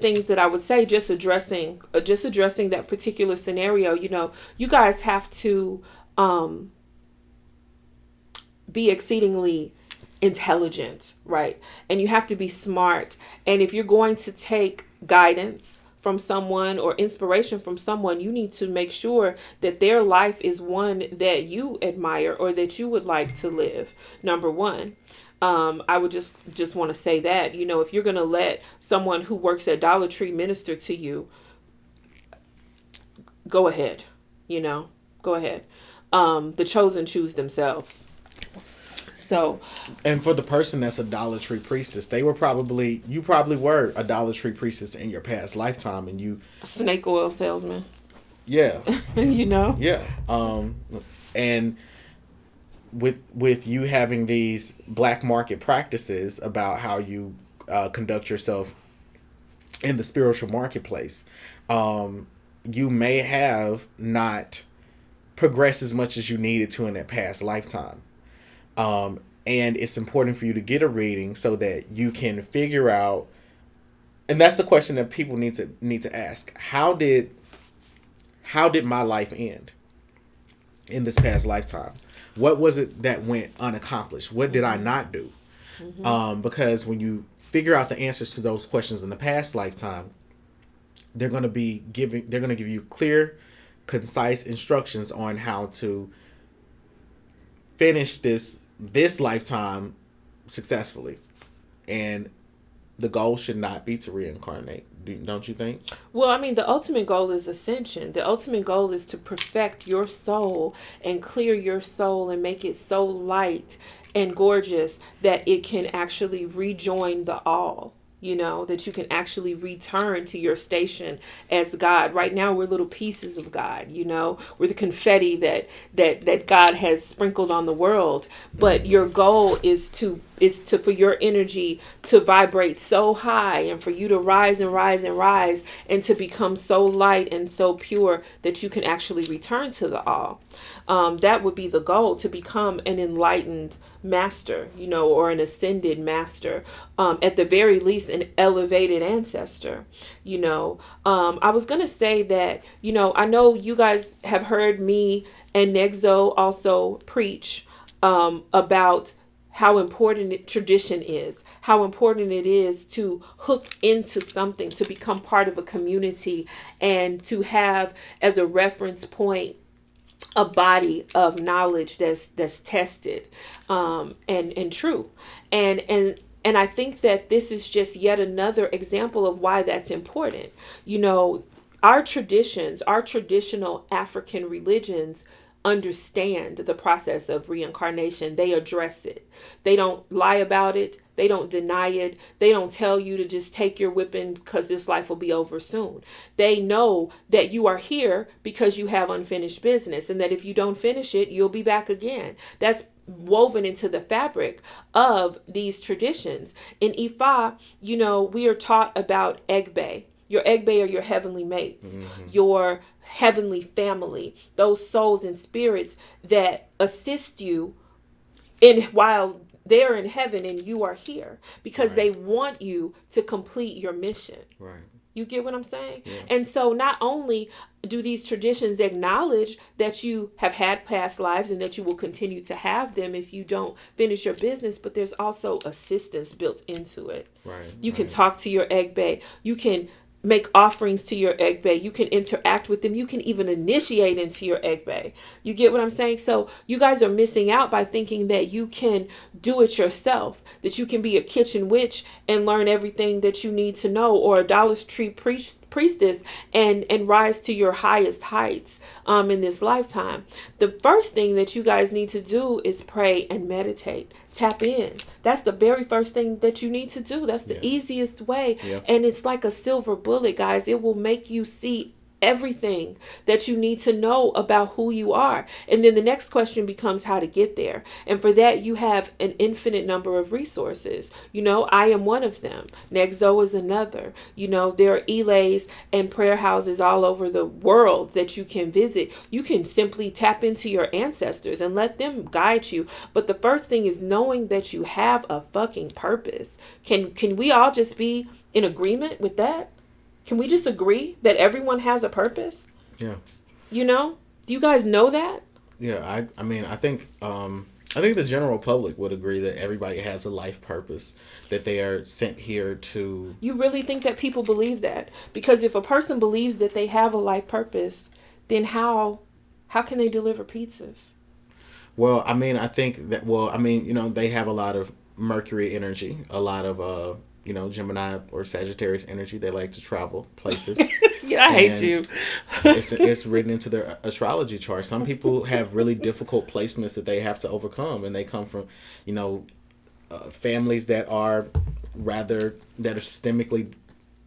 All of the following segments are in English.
things that I would say, just addressing that particular scenario, you guys have to be exceedingly intelligent, right? And you have to be smart. And if you're going to take guidance from someone or inspiration from someone, you need to make sure that their life is one that you admire or that you would like to live. Number one. I would just want to say that, if you're going to let someone who works at Dollar Tree minister to you, go ahead, go ahead. The chosen choose themselves. So, and for the person that's a Dollar Tree priestess, you probably were a Dollar Tree priestess in your past lifetime, and you snake oil salesman. Yeah. Yeah. And with you having these black market practices about how you conduct yourself in the spiritual marketplace, you may have not progressed as much as you needed to in that past lifetime. And it's important for you to get a reading so that you can figure out, and that's the question that people need to ask. How did my life end in this past lifetime? What was it that went unaccomplished? What did I not do? Mm-hmm. Because when you figure out the answers to those questions in the past lifetime, they're going to give you clear, concise instructions on how to finish this lifetime successfully. And the goal should not be to reincarnate. Don't you think? Well, I mean, the ultimate goal is ascension. The ultimate goal is to perfect your soul and clear your soul and make it so light and gorgeous that it can actually rejoin the all. That you can actually return to your station as God. Right now, we're little pieces of God, we're the confetti that God has sprinkled on the world. But your goal is for your energy to vibrate so high and for you to rise and rise and rise and to become so light and so pure that you can actually return to the all. That would be the goal, to become an enlightened master, or an ascended master, at the very least, an elevated ancestor. I was going to say that, I know you guys have heard me and Nexo also preach about how important tradition is, how important it is to hook into something, to become part of a community, and to have as a reference point a body of knowledge that's tested and true. And I think that this is just yet another example of why that's important. Our traditions, our traditional African religions understand the process of reincarnation. They address it. They don't lie about it. They don't deny it. They don't tell you to just take your whipping because this life will be over soon. They know that you are here because you have unfinished business, and that if you don't finish it, you'll be back again. That's woven into the fabric of these traditions. In Ifa, we are taught about Egbe. Your Egbe are your heavenly mates, mm-hmm. your heavenly family, those souls and spirits that assist you while they're in heaven and you are here, because right. They want you to complete your mission. Right. You get what I'm saying? Yeah. And so not only do these traditions acknowledge that you have had past lives and that you will continue to have them if you don't finish your business, but there's also assistance built into it. Right. You can talk to your Egbe. You can make offerings to your Egbe. You can interact with them. You can even initiate into your Egbe. You get what I'm saying? So you guys are missing out by thinking that you can do it yourself, that you can be a kitchen witch and learn everything that you need to know, or a Dollar Tree priestess and rise to your highest heights in this lifetime. The first thing that you guys need to do is pray and meditate. Tap in. That's the very first thing that you need to do. That's the easiest way. Yep. And it's like a silver bullet, guys. It will make you see everything that you need to know about who you are. And then the next question becomes how to get there. And for that, you have an infinite number of resources. I am one of them. Nexo is another. There are elays and prayer houses all over the world that you can visit. You can simply tap into your ancestors and let them guide you. But the first thing is knowing that you have a fucking purpose. Can we all just be in agreement with that? Can we just agree that everyone has a purpose? Yeah. You know? Do you guys know that? Yeah, I mean, I think the general public would agree that everybody has a life purpose, that they are sent here to. You really think that people believe that? Because if a person believes that they have a life purpose, then how can they deliver pizzas? Well, I mean, I think that. Well, I mean, you know, they have a lot of Mercury energy, a lot of you know, Gemini or Sagittarius energy. They like to travel places. Yeah, I hate you. It's written into their astrology chart. Some people have really difficult placements that they have to overcome, and they come from, you know, families that are systemically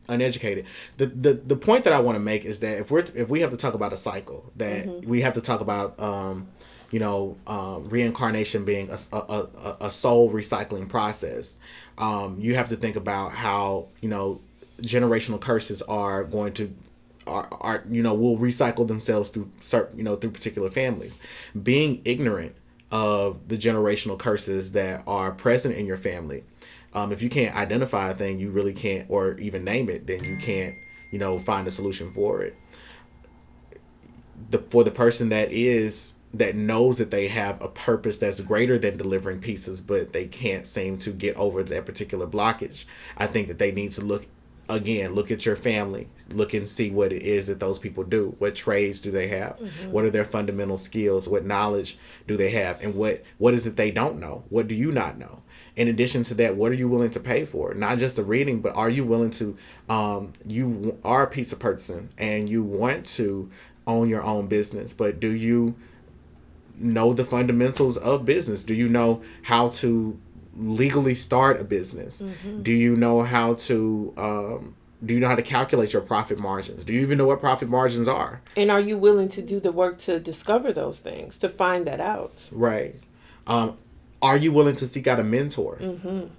uneducated. The point that I want to make is that if we have to talk about a cycle, that we have to talk about you know, reincarnation being a soul recycling process. You have to think about how, you know, generational curses are going to are you know, will recycle themselves through certain, you know, through particular families. Being ignorant of the generational curses that are present in your family, if you can't identify a thing, you really can't, or even name it, then you can't, you know, find a solution for it. For the person that knows that they have a purpose that's greater than delivering pizzas, but they can't seem to get over that particular blockage, I think that they need to look at your family, look and see what it is that those people do. What trades do they have? What are their fundamental skills? What knowledge do they have? And what is it they don't know? What do you not know? In addition to that, what are you willing to pay for? Not just a reading, but are you willing to, you are a pizza person and you want to own your own business, but do you know the fundamentals of business? Do you know how to legally start a business? Do you know how to calculate your profit margins? Do you even know what profit margins are? And are you willing to do the work to discover those things, to find that out? Right. Are you willing to seek out a mentor?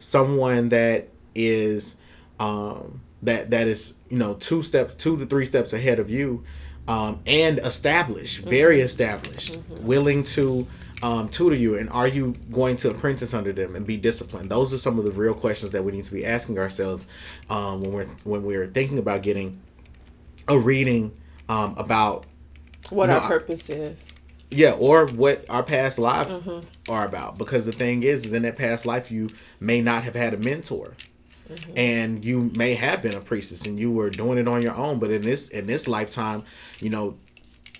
Someone that is that is, you know, 2 to 3 steps ahead of you, and established, very established, willing to tutor you. And are you going to apprentice under them and be disciplined? Those are some of the real questions that we need to be asking ourselves when we're thinking about getting a reading about what our purpose is. Yeah, or what our past lives are about. Because the thing is in that past life, you may not have had a mentor. And you may have been a priestess and you were doing it on your own, but in this lifetime, you know,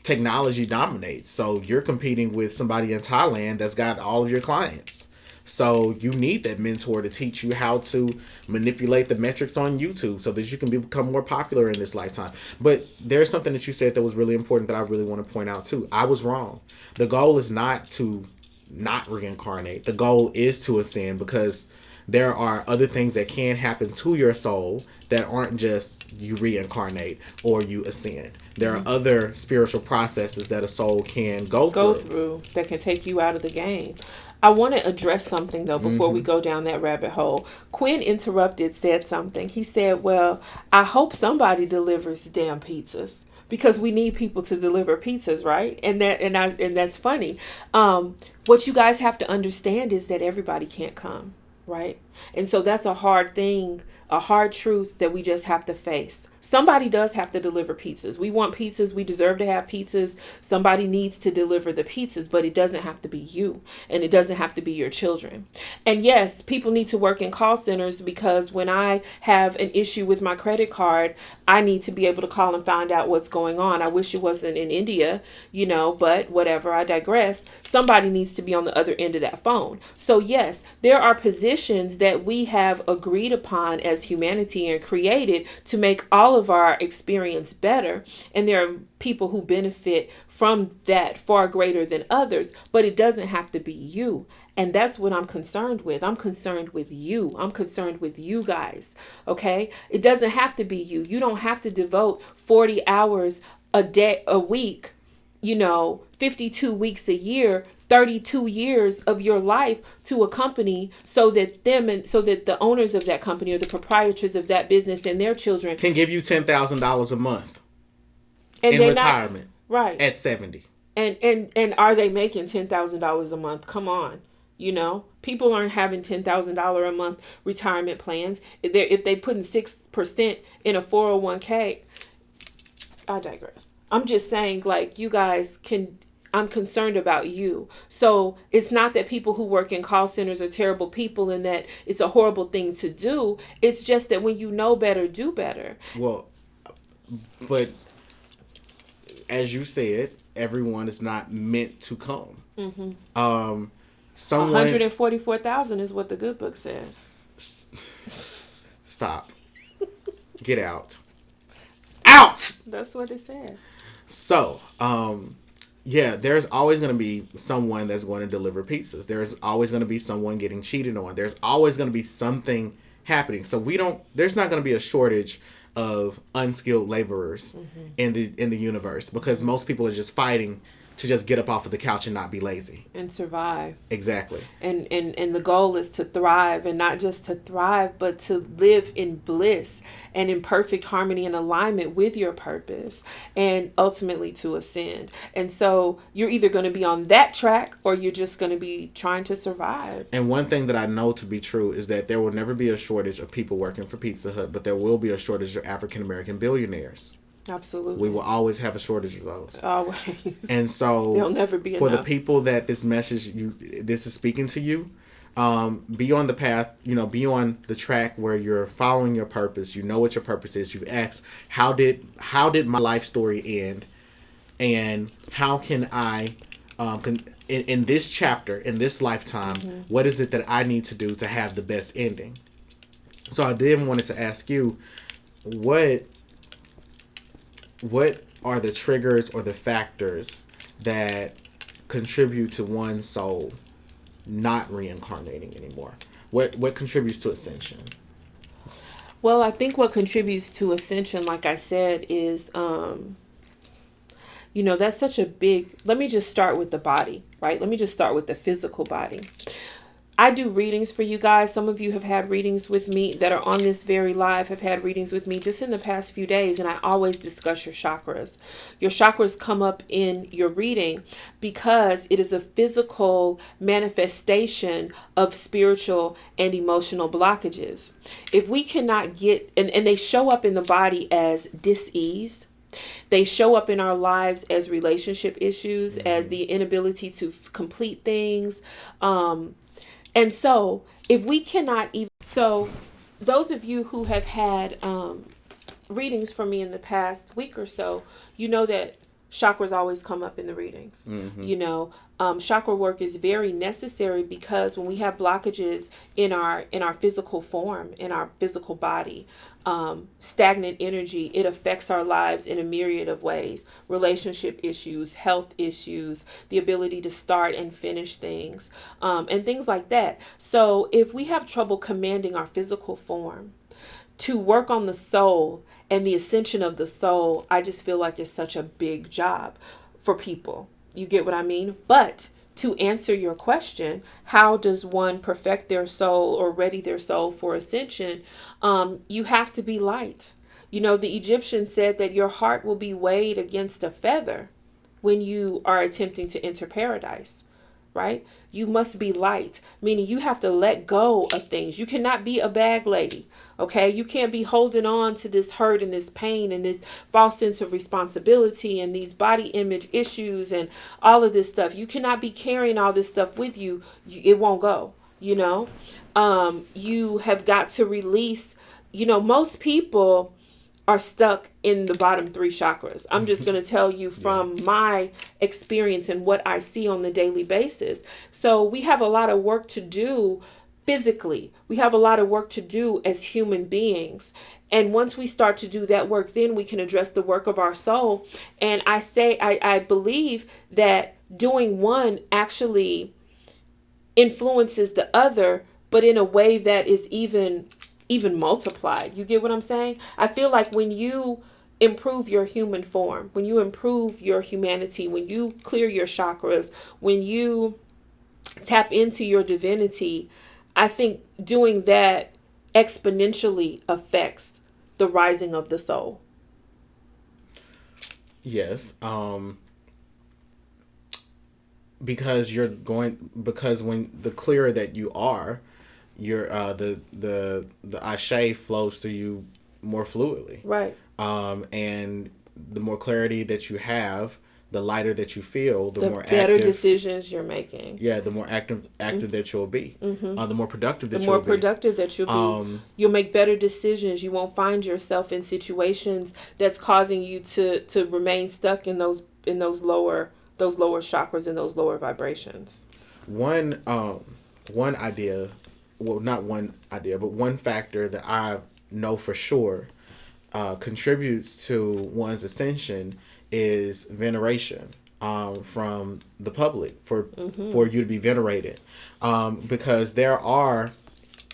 technology dominates. So you're competing with somebody in Thailand that's got all of your clients. So you need that mentor to teach you how to manipulate the metrics on YouTube so that you can become more popular in this lifetime. But there's something that you said that was really important that I really want to point out too. I was wrong. The goal is not to not reincarnate. The goal is to ascend, because there are other things that can happen to your soul that aren't just you reincarnate or you ascend. There are other spiritual processes that a soul can go through that can take you out of the game. I want to address something, though, before we go down that rabbit hole. Quinn said something. He said, well, I hope somebody delivers damn pizzas, because we need people to deliver pizzas, right? And that's funny. What you guys have to understand is that everybody can't come. Right? And so that's a hard thing, a hard truth that we just have to face. Somebody does have to deliver pizzas. We want pizzas. We deserve to have pizzas. Somebody needs to deliver the pizzas, but it doesn't have to be you, and it doesn't have to be your children. And yes, people need to work in call centers, because when I have an issue with my credit card, I need to be able to call and find out what's going on. I wish it wasn't in India, you know, but whatever, I digress. Somebody needs to be on the other end of that phone. So yes, there are positions that we have agreed upon as humanity and created to make all of our experience better. And there are people who benefit from that far greater than others, but it doesn't have to be you. And that's what I'm concerned with. I'm concerned with you. I'm concerned with you guys. Okay. It doesn't have to be you. You don't have to devote 40 hours a week, you know, 52 weeks a year, 32 years of your life to a company so that the owners of that company or the proprietors of that business and their children can give you $10,000 a month in retirement, right, at 70. And are they making $10,000 a month? Come on. You know, People aren't having $10,000 a month retirement plans. If they put in 6% in a 401k, I digress. I'm just saying, like, you guys can, I'm concerned about you. So it's not that people who work in call centers are terrible people and that it's a horrible thing to do. It's just that when you know better, do better. Well, but as you said, everyone is not meant to come. Someone 144,000 is what the good book says. Stop. Get out. Out. That's what it said. So, yeah, there's always going to be someone that's going to deliver pizzas. There's always going to be someone getting cheated on. There's always going to be something happening. So there's not going to be a shortage of unskilled laborers in the universe, because most people are just fighting to just get up off of the couch and not be lazy and survive. Exactly. And the goal is to thrive, and not just to thrive, but to live in bliss and in perfect harmony and alignment with your purpose, and ultimately to ascend. And so you're either going to be on that track or you're just going to be trying to survive. And one thing that I know to be true is that there will never be a shortage of people working for Pizza Hut, but there will be a shortage of African American billionaires. Absolutely. We will always have a shortage of those. Always. And so there'll never be for enough. the people that this is speaking to you, be on the path, be on the track where you're following your purpose. You know what your purpose is. You've asked, how did my life story end? And how can I, in this chapter, in this lifetime, what is it that I need to do to have the best ending? So I then wanted to ask you, what are the triggers or the factors that contribute to one's soul not reincarnating anymore? What contributes to ascension? Well, I think what contributes to ascension, like I said, is, that's such a big, let me just start with the body, right? Let me just start with the physical body. I do readings for you guys. Some of you have had readings with me that are on this very live, have had readings with me just in the past few days. And I always discuss your chakras. Your chakras come up in your reading because it is a physical manifestation of spiritual and emotional blockages. If we cannot get, and they show up in the body as dis-ease. They show up in our lives as relationship issues, as the inability to complete things, and so if we cannot even, so those of you who have had readings from me in the past week or so, you know that chakras always come up in the readings. Chakra work is very necessary because when we have blockages in our physical form, in our physical body, stagnant energy, it affects our lives in a myriad of ways. Relationship issues, health issues, the ability to start and finish things, and things like that. So if we have trouble commanding our physical form, to work on the soul and the ascension of the soul, I just feel like it's such a big job for people. You get what I mean? But to answer your question, how does one perfect their soul or ready their soul for ascension? You have to be light. The Egyptians said that your heart will be weighed against a feather when you are attempting to enter paradise, right? You must be light, meaning you have to let go of things. You cannot be a bag lady, okay? You can't be holding on to this hurt and this pain and this false sense of responsibility and these body image issues and all of this stuff. You cannot be carrying all this stuff with you. It won't go, you have got to release, most people are stuck in the bottom 3 chakras. I'm just going to tell you from my experience and what I see on the daily basis. So we have a lot of work to do physically. We have a lot of work to do as human beings. And once we start to do that work, then we can address the work of our soul. And I believe that doing one actually influences the other, but in a way that is even multiplied. You get what I'm saying? I feel like when you improve your human form, when you improve your humanity, when you clear your chakras, when you tap into your divinity, I think doing that exponentially affects the rising of the soul. Yes. because when the clearer that you are, your the ashe flows through you more fluidly. Right. And the more clarity that you have, the lighter that you feel, the more better active decisions you're making. Yeah, the more active that you'll be, the more productive that The you'll more be. productive that you'll be, you'll make better decisions. You won't find yourself in situations that's causing you to remain stuck in those lower chakras and those lower vibrations. One idea, well, not one idea, but one factor that I know for sure contributes to one's ascension is veneration from the public for you to be venerated, because there are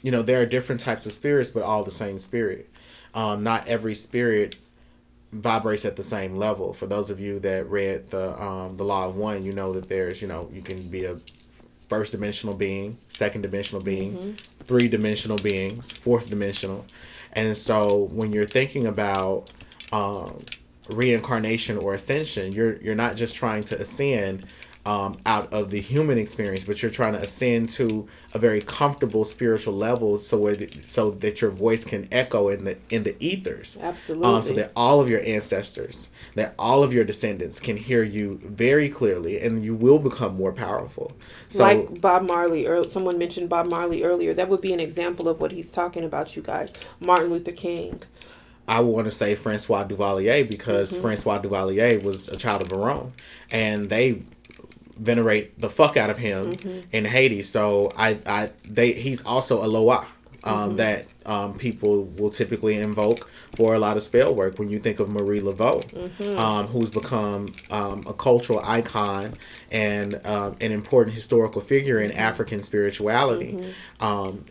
different types of spirits, but all the same spirit. Not every spirit vibrates at the same level. For those of you that read the Law of One, you know that there's you can be a first dimensional being, second dimensional being, three dimensional beings, fourth dimensional. And so when you're thinking about reincarnation or ascension, you're not just trying to ascend out of the human experience, but you're trying to ascend to a very comfortable spiritual level, so that your voice can echo in the ethers. Absolutely. So that all of your ancestors, that all of your descendants can hear you very clearly, and you will become more powerful. So, like Bob Marley, or someone mentioned Bob Marley earlier. That would be an example of what he's talking about, you guys. Martin Luther King. I want to say Francois Duvalier, because Francois Duvalier was a child of Verone, and they venerate the fuck out of him in Haiti. So he's also a Loa that people will typically invoke for a lot of spell work. When you think of Marie Laveau, who's become a cultural icon and an important historical figure in African spirituality,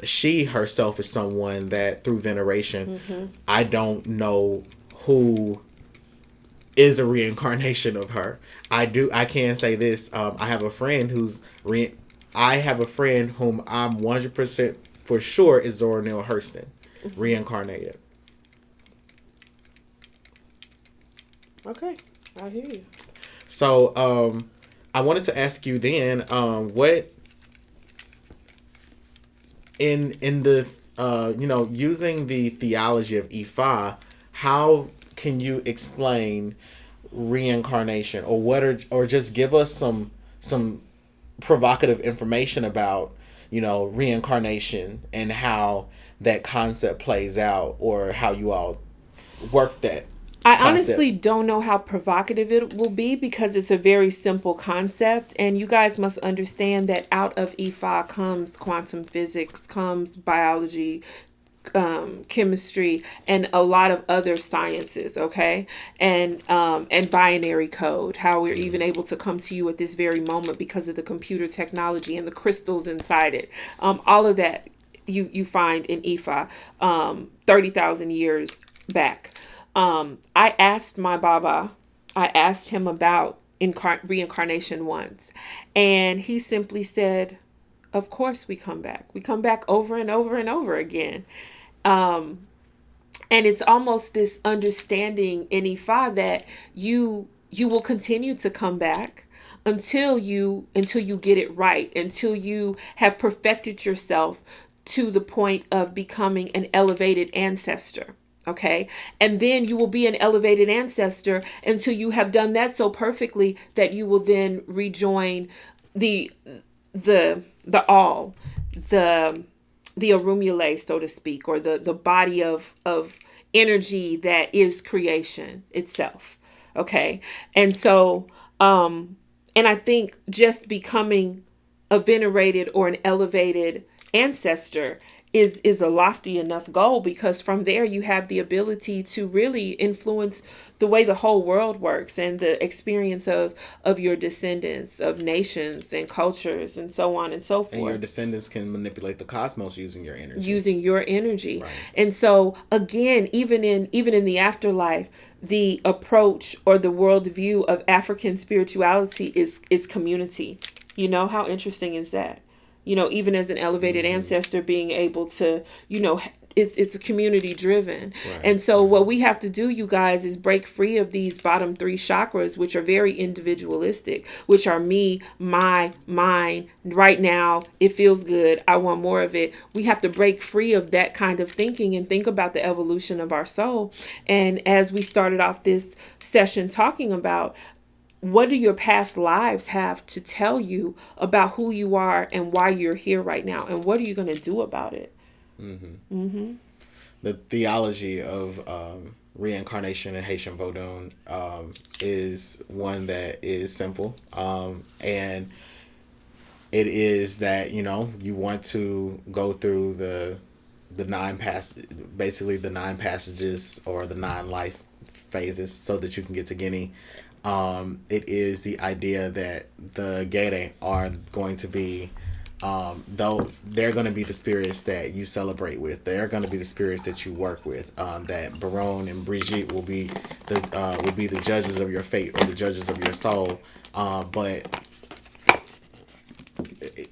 she herself is someone that through veneration, I don't know who is a reincarnation of her. I can say this. I have a friend whom I'm 100% for sure is Zora Neale Hurston, reincarnated. Okay, I hear you. So, I wanted to ask you then, what in the using the theology of Ifa, how can you explain reincarnation, or just give us some provocative information about reincarnation and how that concept plays out, or how you all work that I concept? honestly don't know how provocative it will be, because it's a very simple concept, and you guys must understand that out of Ifa comes quantum physics, comes biology, chemistry, and a lot of other sciences, okay, and binary code, how we're even able to come to you at this very moment because of the computer technology and the crystals inside it. All of that you find in Ifa 30,000 years back. I asked my Baba, I asked him about reincarnation once, and he simply said, of course we come back. We come back over and over and over again. And it's almost this understanding in Ifa that you will continue to come back until you get it right, until you have perfected yourself to the point of becoming an elevated ancestor. Okay. And then you will be an elevated ancestor until you have done that so perfectly that you will then rejoin the all, the Arumule, so to speak, or the body of energy that is creation itself. Okay. And so, and I think just becoming a venerated or an elevated ancestor is a lofty enough goal, because from there you have the ability to really influence the way the whole world works, and the experience of your descendants, of nations and cultures, and so on and so forth. And your descendants can manipulate the cosmos using your energy. Right. And so again, even in the afterlife, the approach or the worldview of African spirituality is community. How interesting is that? Even as an elevated ancestor, being able to, it's community driven. Right. And so what we have to do, you guys, is break free of these bottom 3 chakras, which are very individualistic, which are me, my, mine, right now, it feels good, I want more of it. We have to break free of that kind of thinking and think about the evolution of our soul. And as we started off this session talking about, what do your past lives have to tell you about who you are and why you're here right now? And what are you going to do about it? The theology of reincarnation in Haitian Vodun is one that is simple. And it is that, you want to go through the 9 basically the 9 passages or the 9 life phases so that you can get to Guinea. It is the idea that the Gede are going to be, though they're going to be the spirits that you celebrate with, they're going to be the spirits that you work with. That Baron and Brigitte will be the judges of your fate or the judges of your soul. But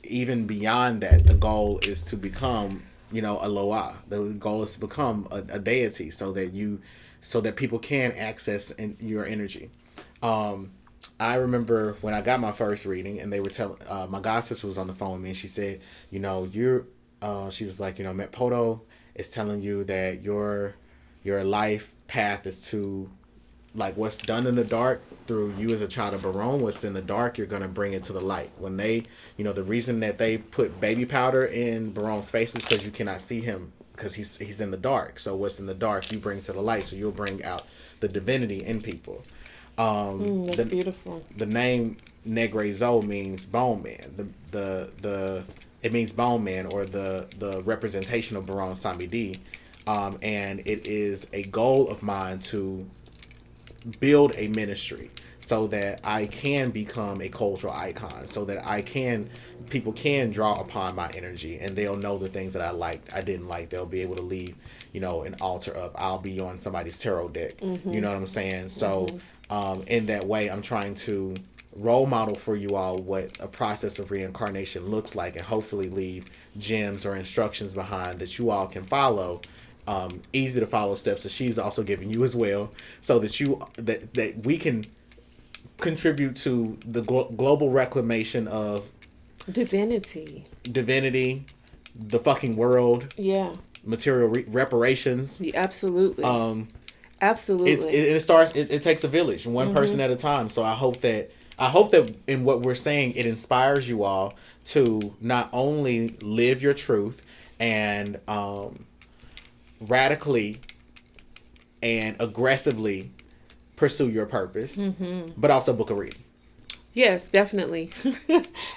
even beyond that, the goal is to become, a Loa. The goal is to become a deity so that people can access your energy. I remember when I got my first reading and they were telling, my god sister was on the phone with me and she said, she was like, Metpoto is telling you that your life path is to, like, what's done in the dark through you as a child of Baron, what's in the dark, you're going to bring it to the light. When they, the reason that they put baby powder in Baron's face is because you cannot see him because he's in the dark. So what's in the dark, you bring to the light. So you'll bring out the divinity in people. That's beautiful. The name Negre Zo means bone man. It means bone man, or the representation of Baron Samedi. And it is a goal of mine to build a ministry so that I can become a cultural icon, so that people can draw upon my energy and they'll know the things that I liked, I didn't like. They'll be able to leave, an altar up. I'll be on somebody's tarot deck. You know what I'm saying? So, in that way, I'm trying to role model for you all what a process of reincarnation looks like, and hopefully leave gems or instructions behind that you all can follow. Easy to follow steps that she's also giving you as well, so that that we can contribute to the global reclamation of divinity, the fucking world, material reparations. Yeah, absolutely. Absolutely. It takes a village, one person at a time. So I hope that in what we're saying, it inspires you all to not only live your truth and radically and aggressively pursue your purpose, but also book a reading. Yes, definitely.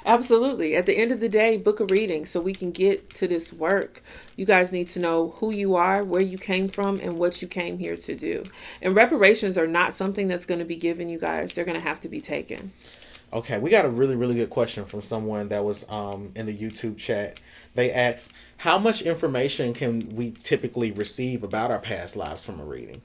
Absolutely. At the end of the day, book a reading so we can get to this work. You guys need to know who you are, where you came from, and what you came here to do. And reparations are not something that's going to be given, you guys. They're going to have to be taken. Okay, we got a really, really good question from someone that was in the YouTube chat. They asked, how much information can we typically receive about our past lives from a reading?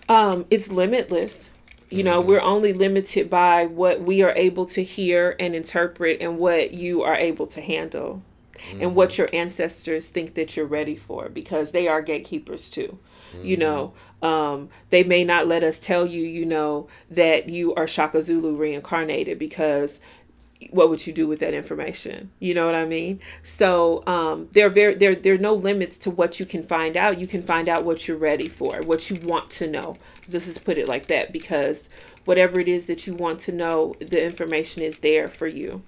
It's limitless. We're only limited by what we are able to hear and interpret and what you are able to handle and what your ancestors think that you're ready for, because they are gatekeepers too. They may not let us tell you, that you are Shaka Zulu reincarnated, because what would you do with that information? You know what I mean? So there are no limits to what you can find out. You can find out what you're ready for, what you want to know. Just to put it like that, because whatever it is that you want to know, the information is there for you.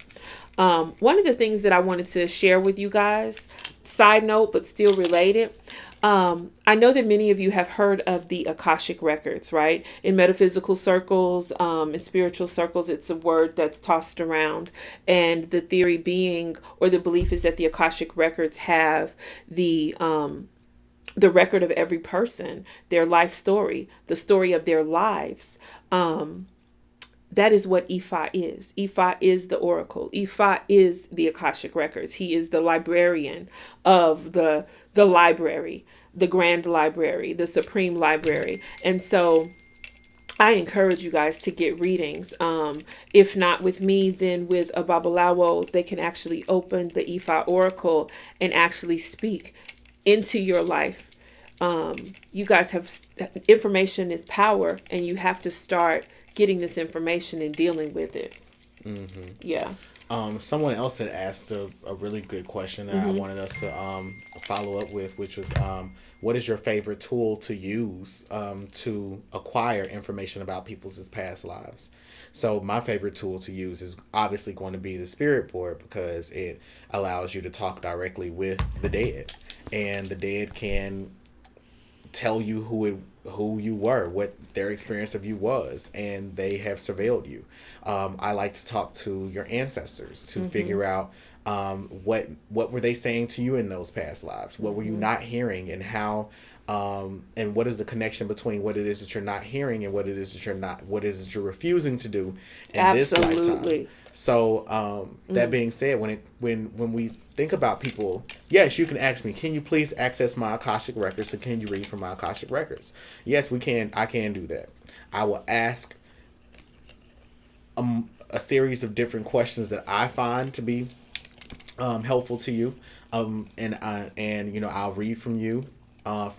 One of the things that I wanted to share with you guys, side note, but still related. I know that many of you have heard of the Akashic records, right? In metaphysical circles, in spiritual circles, it's a word that's tossed around. And the theory being, or the belief is that the Akashic records have the record of every person, their life story, the story of their lives. That is what Ifa is. Ifa is the oracle. Ifa is the Akashic records. He is the librarian of the library, the grand library, the supreme library. And so I encourage you guys to get readings. If not with me, then with a Babalawo, they can actually open the Ifa Oracle and actually speak into your life. You guys have information is power, and you have to start getting this information and dealing with it. Mm-hmm. Yeah. Someone else had asked a really good question that I wanted us to follow up with, which was, what is your favorite tool to use to acquire information about people's past lives? So my favorite tool to use is obviously going to be the spirit board, because it allows you to talk directly with the dead, and the dead can tell you who you were, what their experience of you was, and they have surveilled you. I like to talk to your ancestors to figure out what were they saying to you in those past lives. What were you not hearing, and how, and what is the connection between what it is that you're not hearing and what it is that you're refusing to do in this lifetime. So that being said, when we think about people, yes, you can ask me, can you please access my Akashic records, and can you read from my Akashic records? Yes, we can. I can do that. I will ask a series of different questions that I find to be helpful to you, and I'll read from you,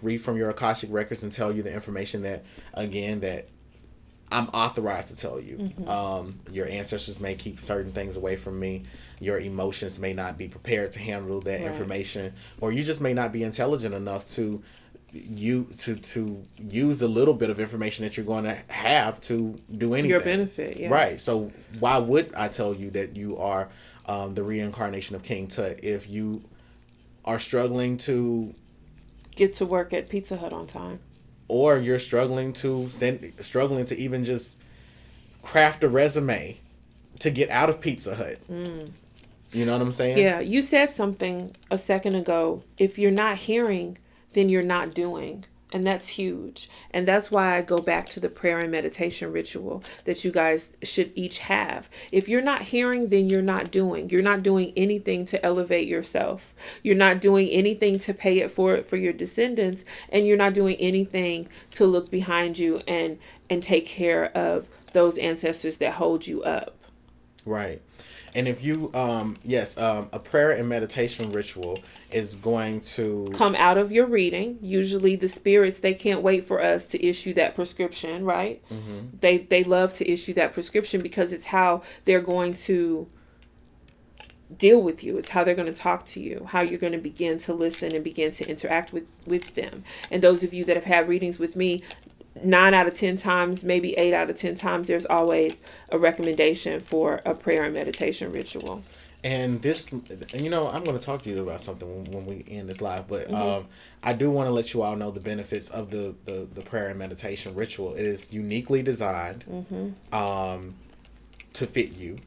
read from your Akashic records, and tell you the information that I'm authorized to tell you. Your ancestors may keep certain things away from me. Your emotions may not be prepared to handle that information, or you just may not be intelligent enough to use a little bit of information that you're going to have to do anything. Your benefit, yeah. Right. So why would I tell you that you are the reincarnation of King Tut if you are struggling to get to work at Pizza Hut on time? Or you're struggling to even just craft a resume to get out of Pizza Hut. You know what I'm saying? Yeah, you said something a second ago. If you're not hearing, then you're not doing. And that's huge. And that's why I go back to the prayer and meditation ritual that you guys should each have. If you're not hearing, then you're not doing. You're not doing anything to elevate yourself. You're not doing anything to pay it forward for your descendants. And you're not doing anything to look behind you and take care of those ancestors that hold you up. Right. And if you, a prayer and meditation ritual is going to come out of your reading. Usually the spirits, they can't wait for us to issue that prescription, right? They love to issue that prescription because it's how they're going to deal with you. It's how they're going to talk to you, how you're going to begin to listen and begin to interact with them. And those of you that have had readings with me, 9 out of 10 times, maybe 8 out of 10 times, there's always a recommendation for a prayer and meditation ritual. And this, I'm going to talk to you about something when we end this live, but I do want to let you all know the benefits of the prayer and meditation ritual. It is uniquely designed to fit you.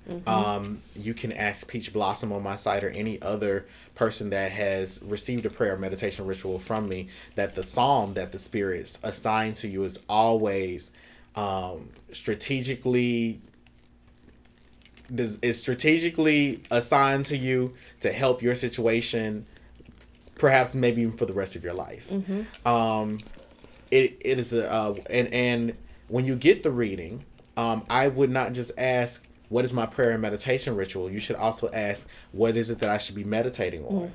You can ask Peach Blossom on my site, or any other person that has received a prayer or meditation ritual from me, that the psalm that the spirits assign to you is always strategically assigned to you to help your situation, perhaps maybe even for the rest of your life. It is and when you get the reading, I would not just ask, what is my prayer and meditation ritual? You should also ask, what is it that I should be meditating on?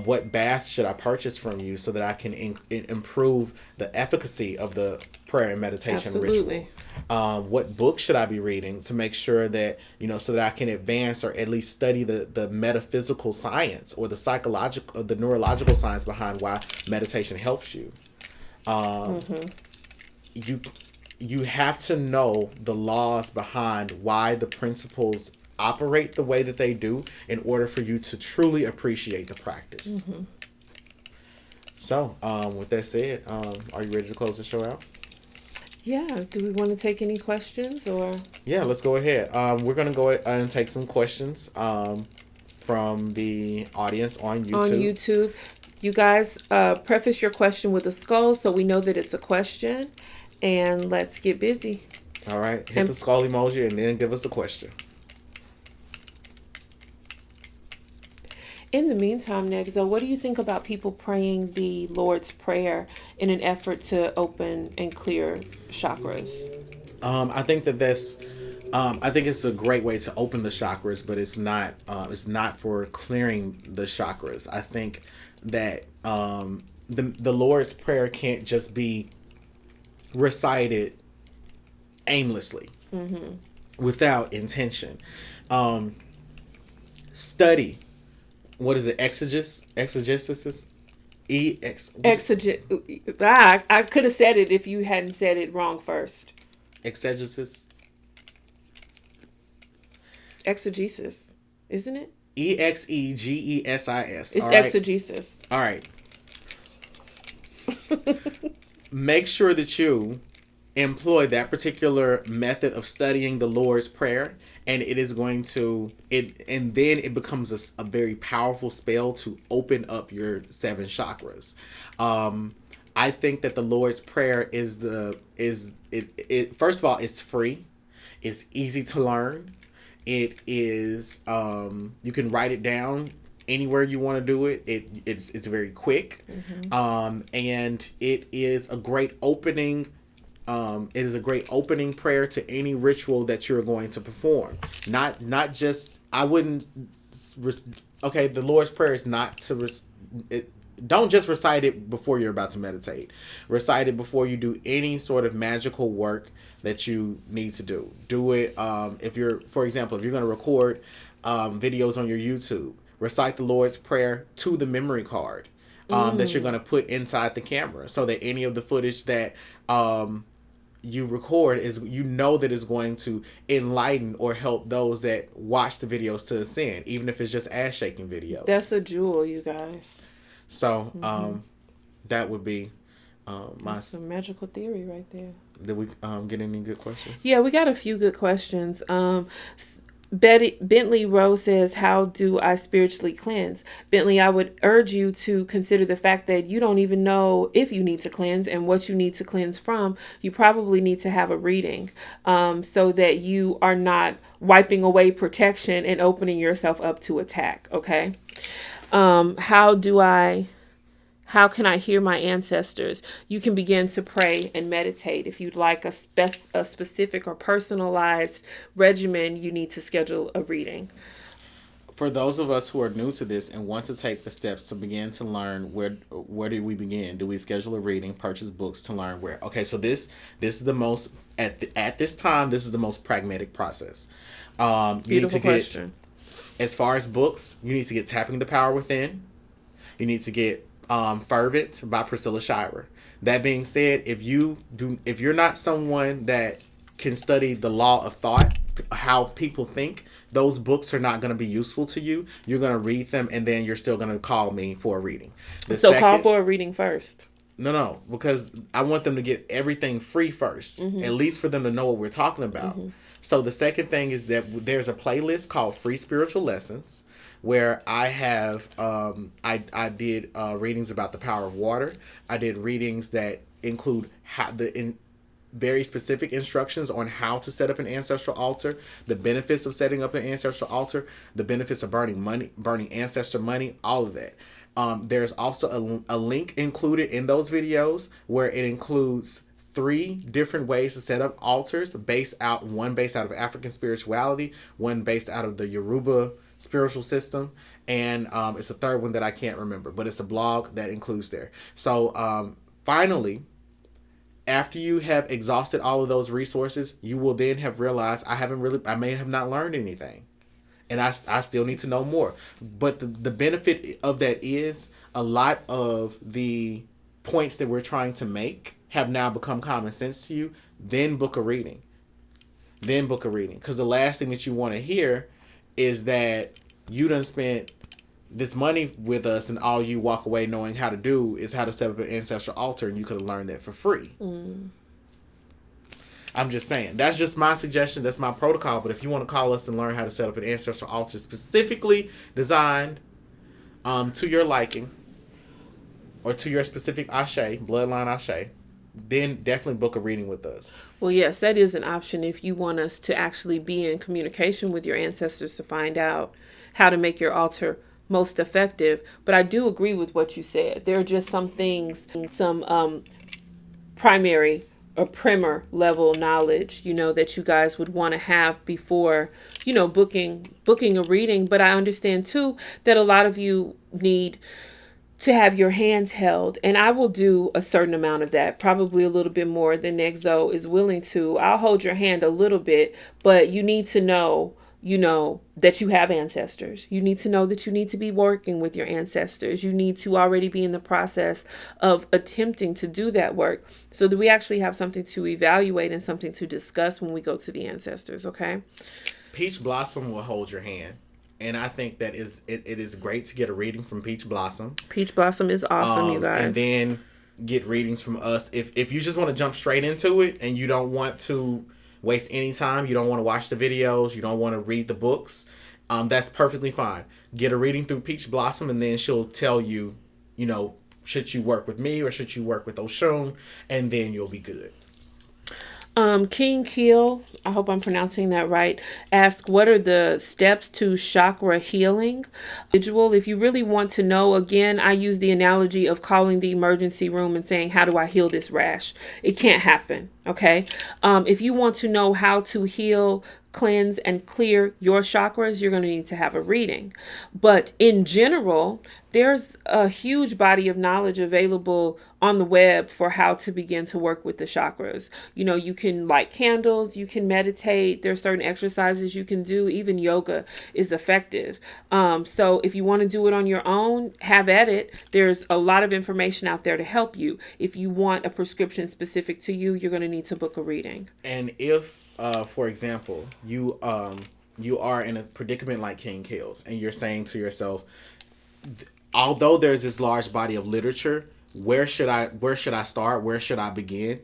What baths should I purchase from you so that I can improve the efficacy of the prayer and meditation ritual? What book should I be reading to make sure that, so that I can advance or at least study the metaphysical science or the psychological, or the neurological science behind why meditation helps you. You have to know the laws behind why the principles operate the way that they do in order for you to truly appreciate the practice. So, with that said, are you ready to close the show out? Yeah. Do we want to take any questions or? Yeah, let's go ahead. We're going to go and take some questions from the audience on YouTube. On YouTube. You guys preface your question with a skull so we know that it's a question. And let's get busy. All right. Hit the skull emoji and then give us the question. In the meantime, Nexo, what do you think about people praying the Lord's Prayer in an effort to open and clear chakras? I think that that's. I think it's a great way to open the chakras, but it's not. It's not for clearing the chakras. I think that the Lord's Prayer can't just be recited aimlessly, without intention. Study. What is it? Exegesis. I could have said it if you hadn't said it wrong first. Exegesis. Exegesis, isn't it? Exegesis. It's exegesis. All right. Make sure that you employ that particular method of studying the Lord's Prayer, and it is going to and then it becomes a very powerful spell to open up your 7 chakras. I think that the Lord's Prayer is first of all, it's free, it's easy to learn, it is you can write it down anywhere you want to do it. It's very quick, and it is a great opening. It is a great opening prayer to any ritual that you're going to perform. Not just, I wouldn't. Okay, the Lord's Prayer is not to. Don't just recite it before you're about to meditate. Recite it before you do any sort of magical work that you need to do. Do it if you're, for example, if you're going to record videos on your YouTube. Recite the Lord's Prayer to the memory card that you're going to put inside the camera, so that any of the footage that you record is, that is going to enlighten or help those that watch the videos to ascend, even if it's just ass shaking videos. That's a jewel, you guys. So that would be that's some magical theory right there. Did we get any good questions? Yeah, we got a few good questions. Bentley Rose says, how do I spiritually cleanse? Bentley, I would urge you to consider the fact that you don't even know if you need to cleanse and what you need to cleanse from. You probably need to have a reading so that you are not wiping away protection and opening yourself up to attack. Okay. How can I hear my ancestors? You can begin to pray and meditate. If you'd like a specific or personalized regimen, you need to schedule a reading. For those of us who are new to this and want to take the steps to begin to learn, where do we begin? Do we schedule a reading, purchase books to learn where? Okay, so this is the most, at this time, this is the most pragmatic process. Beautiful question. As far as books, you need to get Tapping the Power Within. You need to get Fervent by Priscilla Shirer. That being said, if you're not someone that can study the law of thought, how people think, those books are not going to be useful to you. You're going to read them, and then you're still going to call me for a reading. Call for a reading first. No, because I want them to get everything free first, at least for them to know what we're talking about. So the second thing is that there's a playlist called Free Spiritual Lessons, where I have I did readings about the power of water. I did readings that include very specific instructions on how to set up an ancestral altar, the benefits of setting up an ancestral altar, the benefits of burning ancestor money, all of that. There's also a link included in those videos where it includes 3 different ways to set up altars, one based out of African spirituality, one based out of the Yoruba spiritual system, and it's a third one that I can't remember, but it's a blog that includes there. So finally, after you have exhausted all of those resources, you will then have realized I may have not learned anything, and I still need to know more. But the benefit of that is a lot of the points that we're trying to make have now become common sense to you. Then book a reading. Because the last thing that you want to hear is that you done spent this money with us, and all you walk away knowing how to do is how to set up an ancestral altar, and you could have learned that for free. I'm just saying. That's just my suggestion. That's my protocol. But if you want to call us and learn how to set up an ancestral altar specifically designed to your liking or to your specific Ashe, bloodline Ashe, then definitely book a reading with us. Well, yes, that is an option if you want us to actually be in communication with your ancestors to find out how to make your altar most effective. But I do agree with what you said. There are just some things, some primary or primer level knowledge, that you guys would want to have before, booking a reading. But I understand too that a lot of you need to have your hands held, and I will do a certain amount of that, probably a little bit more than Nexo is willing to. I'll hold your hand a little bit, but you need to know, that you have ancestors. You need to know that you need to be working with your ancestors. You need to already be in the process of attempting to do that work so that we actually have something to evaluate and something to discuss when we go to the ancestors, okay? Peach Blossom will hold your hand. And I think that it is great to get a reading from Peach Blossom. Peach Blossom is awesome, you guys. And then get readings from us. If you just want to jump straight into it and you don't want to waste any time, you don't want to watch the videos, you don't want to read the books, that's perfectly fine. Get a reading through Peach Blossom, and then she'll tell you, should you work with me or should you work with Oshun, and then you'll be good. King Keel, I hope I'm pronouncing that right, asked, what are the steps to chakra healing? If you really want to know, again, I use the analogy of calling the emergency room and saying, how do I heal this rash? It can't happen, okay? If you want to know how to heal, cleanse, and clear your chakras, you're going to need to have a reading. But in general, there's a huge body of knowledge available on the web for how to begin to work with the chakras. You can light candles, you can meditate, there's certain exercises you can do, even yoga is effective. So if you want to do it on your own, have at it. There's a lot of information out there to help you. If you want a prescription specific to you, you're going to need to book a reading. And if for example, you are in a predicament like King Kills, and you're saying to yourself, although there's this large body of literature, where should I start? Where should I begin?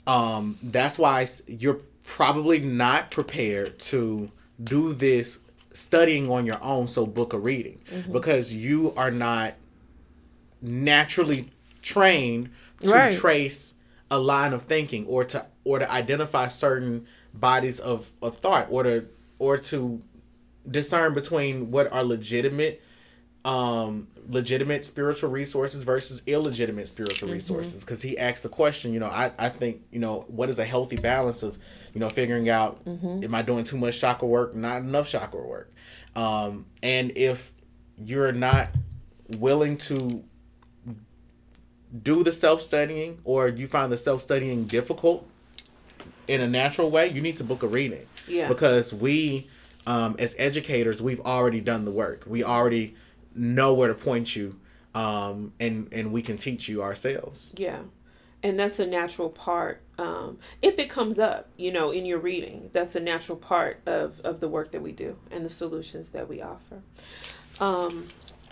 That's why you're probably not prepared to do this studying on your own. So book a reading, because you are not naturally trained to trace a line of thinking or to identify certain bodies of thought, or to discern between what are legitimate spiritual resources versus illegitimate spiritual resources. Because he asked the question, I think, what is a healthy balance of, figuring out, am I doing too much chakra work, not enough chakra work? And if you're not willing to do the self-studying, or you find the self-studying difficult in a natural way, you need to book a reading. Yeah. Because we, as educators, we've already done the work. We already know where to point you, and we can teach you ourselves. Yeah. And that's a natural part. If it comes up, in your reading, that's a natural part of the work that we do and the solutions that we offer.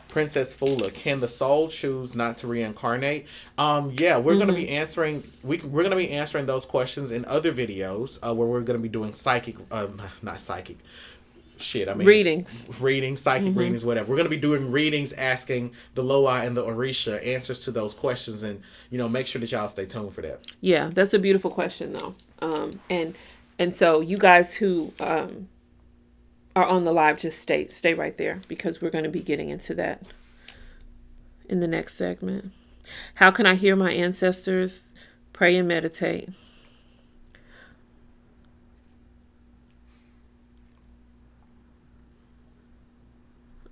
Princess Fula, can the soul choose not to reincarnate? Yeah, we're going to be answering. We're going to be answering those questions in other videos where we're going to be doing readings, psychic readings, whatever. We're going to be doing readings, asking the Loa and the Orisha answers to those questions, and make sure that y'all stay tuned for that. Yeah, that's a beautiful question though, and so you guys who are on the live, just stay right there, because we're going to be getting into that in the next segment. How can I hear my ancestors? Pray and meditate.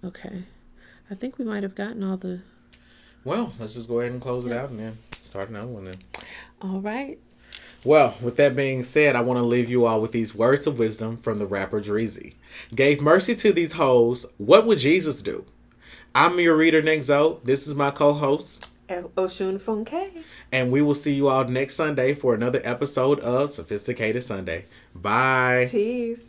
Okay. I think we might have gotten all the... Well, let's just go ahead and close it out and then start another one then. All right. Well, with that being said, I want to leave you all with these words of wisdom from the rapper Dreezy. Gave mercy to these hoes. What would Jesus do? I'm your reader, Nexo. This is my co-host, Oshun Funke. And we will see you all next Sunday for another episode of Sophisticated Sunday. Bye. Peace.